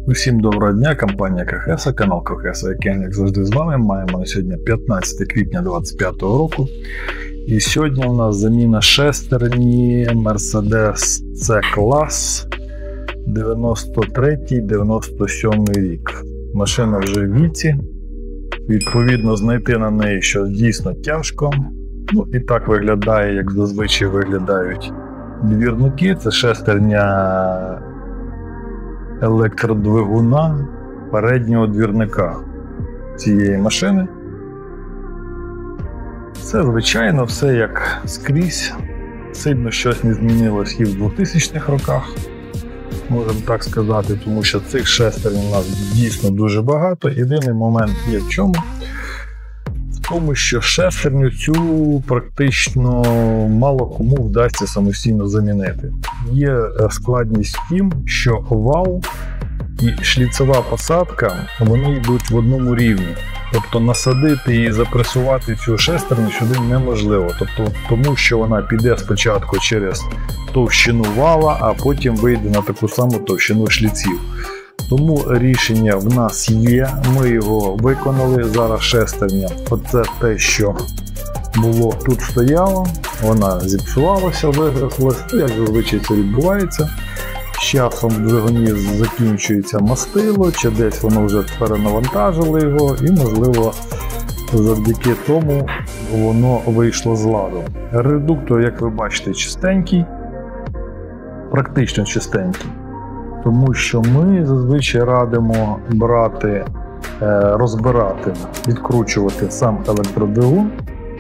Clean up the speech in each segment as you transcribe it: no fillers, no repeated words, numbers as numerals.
Усім доброго дня, компанія Кохеса, канал Кохеса, який, як завжди, з вами. Маємо на сьогодні 15 квітня 2025 року. І сьогодні у нас заміна шестерні Mercedes C-клас 93-97 рік. Машина вже в віці. Відповідно, знайти на неї щось дійсно тяжко. Ну і так виглядає, як зазвичай виглядають двірники. Це шестерня електродвигуна переднього двірника цієї машини. Це, звичайно, все як скрізь. Сильно щось не змінилось і в 2000-х роках, можемо так сказати, тому що цих шестерень у нас дійсно дуже багато. Єдиний момент є в чому? В тому, що шестерню цю практично мало кому вдасться самостійно замінити. Є складність в тім, що вал і шліцова посадка, вони йдуть в одному рівні. Тобто насадити і запресувати цю шестерню сюди неможливо. Тобто, тому що вона піде спочатку через товщину вала, а потім вийде на таку саму товщину шліців. Тому рішення в нас є, ми його виконали. Зараз шестерня, оце те, що було тут стояло, вона зіпсувалася, вигризлась, як зазвичай це відбувається. З часом в двигуні закінчується мастило, чи десь воно вже перенавантажило його, і можливо завдяки тому воно вийшло з ладу. Редуктор, як ви бачите, чистенький, практично чистенький. Тому що ми зазвичай радимо брати, розбирати, відкручувати сам електродвигун,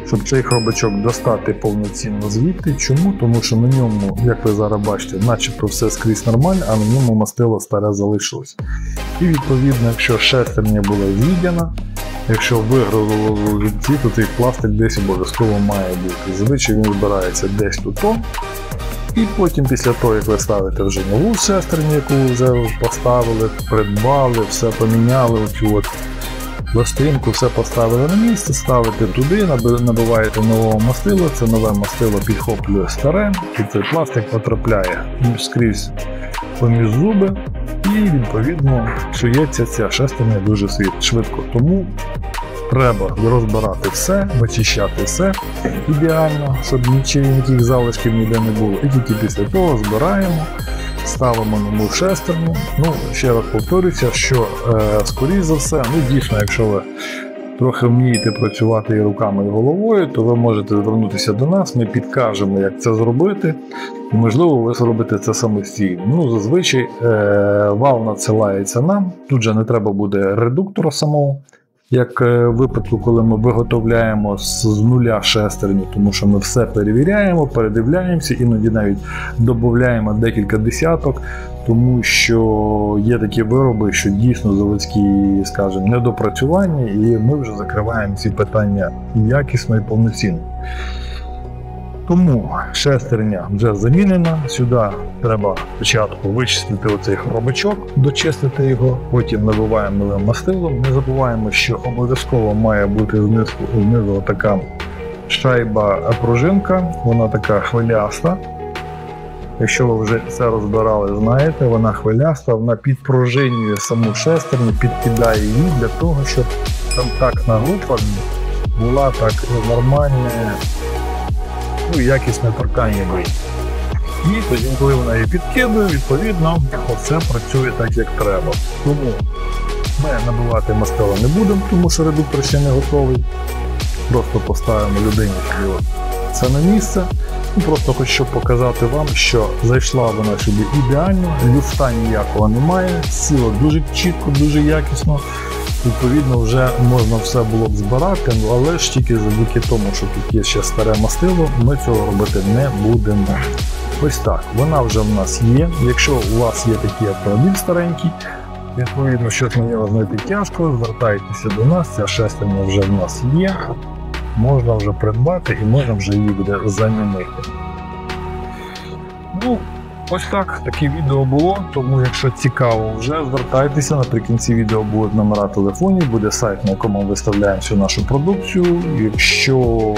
щоб цей хробачок достати повноцінно звідти. Чому? Тому що на ньому, як ви зараз бачите, начебто все скрізь нормально, а на ньому мастило старе залишилось. І відповідно, якщо шестерня була з'їдена, якщо вигрузило вінці, то цей пластик десь обов'язково має бути. Зазвичай він збирається десь тут. І потім після того, як ви ставите вже нову шестерню, яку ви вже поставили, придбали, все поміняли, оцю от пластинку, все поставили на місце, ставите туди, набиваєте нового мастила, це нове мастило підхоплює старе, і цей пластик потрапляє скрізь поміж зуби, і відповідно псується ця шестерня дуже швидко. Тому треба розбирати все, вичищати все ідеально, щоб ніяких залишків ніде не було. І тільки після того збираємо, ставимо нову шестерню. Ну, ще раз повторюся, що скоріше за все, дійсно, якщо ви трохи вмієте працювати і руками, і головою, то ви можете звернутися до нас, ми підкажемо, як це зробити. І, можливо, ви зробите це самостійно. Зазвичай вал надсилається нам, тут же не треба буде редуктора самого, як в випадку, коли ми виготовляємо з нуля шестерню, тому що ми все перевіряємо, передивляємося, іноді навіть додаємо декілька десяток, тому що є такі вироби, що дійсно заводські, скажімо, недопрацювання, і ми вже закриваємо ці питання якісно і повноцінно. Тому шестерня вже замінена, сюди треба спочатку вичистити оцей хробачок, дочистити його, потім набиваємо новим мастилом. Не забуваємо, що обов'язково має бути знизу така шайба-пружинка, вона така хвиляста. Якщо ви вже це розбирали, знаєте, вона хвиляста, вона підпружинює саму шестерню, підкидає її для того, щоб контактна група була так нормальна, якісне торкання буде. І тоді, коли вона її підкидує, відповідно, все працює так, як треба. Тому ми набивати мастила не будемо, тому що редуктор ще не готовий. Просто поставимо людині це на місце. І просто хочу щоб показати вам, що зайшла вона сюди ідеально, люфта ніякого немає, сіла дуже чітко, дуже якісно. Відповідно, вже можна все було б збирати, але ж тільки завдяки тому, що тут є ще старе мастило, ми цього робити не будемо. Ось так, вона вже в нас є. Якщо у вас є такий автомобіль старенький, відповідно, щось на нього знайти тяжко, звертайтеся до нас, ця шестерня вже в нас є, можна вже придбати і можна вже її буде замінити. Ось так, таке відео було, тому якщо цікаво вже, звертайтеся, наприкінці відео будуть номера телефонів, буде сайт, на якому ми виставляємо всю нашу продукцію. Якщо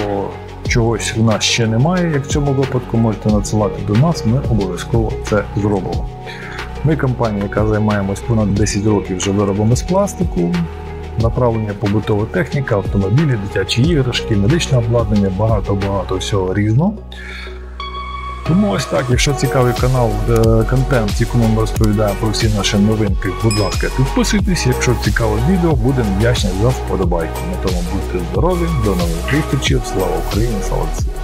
чогось в нас ще немає, як в цьому випадку, можете надсилати до нас, ми обов'язково це зробимо. Ми компанія, яка займаємось понад 10 років вже виробами з пластику, направлення побутова техніка, автомобілі, дитячі іграшки, медичне обладнання, багато всього різного. Тому ось так, якщо цікавий контент, в якому ми розповідаємо про всі наші новинки, будь ласка, підписуйтесь. Якщо цікаве відео, будемо вдячні за вподобайку. На тому будьте здорові, до нових зустрічей, слава Україні, слава ЗСУ!